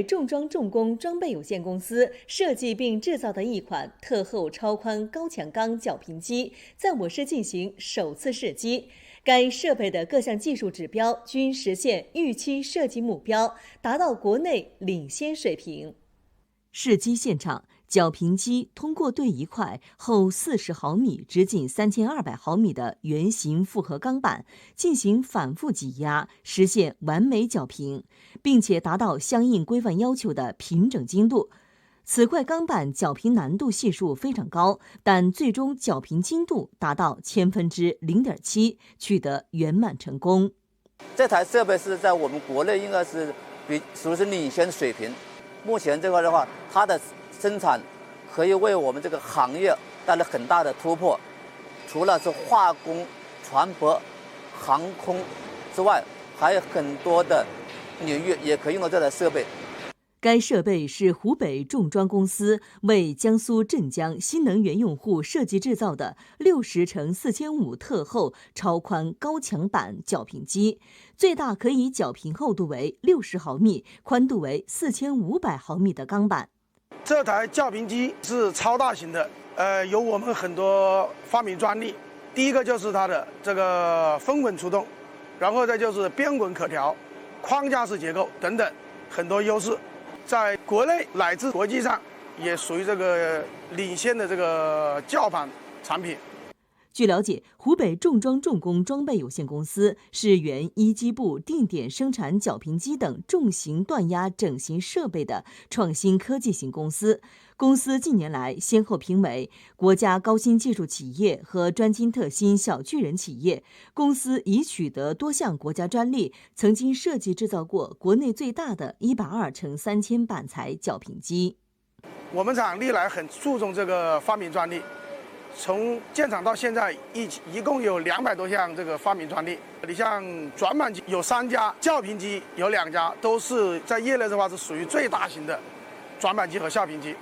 重装重工装备有限公司设计并制造的一款特厚超宽高强钢绞平机，在我市进行首次试机。该设备的各项技术指标均实现预期设计目标，达到国内领先水平。试机现场，绞平机通过对一块厚40毫米、直径3200毫米的圆形复合钢板进行反复挤压，实现完美绞平，并且达到相应规范要求的平整精度。此块钢板绞平难度系数非常高，但最终绞平精度达到0.7%，取得圆满成功。这台设备是在我们国内应该是属于是领先水平。目前这块的话，它的生产可以为我们这个行业带来很大的突破。除了是化工、船舶、航空之外，还有很多的领域也可以用到这台设备。该设备是湖北重装公司为江苏镇江新能源用户设计制造的60×4500特厚超宽高强板绞平机，最大可以绞平厚度为60毫米、宽度为4500毫米的钢板。这台绞平机是超大型的，有我们很多发明专利。第一个就是它的这个分滚出动，然后再就是边滚可调、框架式结构等等很多优势。在国内乃至国际上也属于这个领先的这个绞板产品。据了解，湖北重装重工装备有限公司是原一机部定点生产绞平机等重型锻压整形设备的创新科技型公司。公司近年来先后评为国家高新技术企业和专精特新小巨人企业。公司已取得多项国家专利，曾经设计制造过国内最大的120×3000板材绞平机。我们厂历来很注重这个发明专利。从建厂到现在，一共有200多项这个发明专利。你像转板机有3家，绞平机有2家，都是在业内的话是属于最大型的转板机和削平机。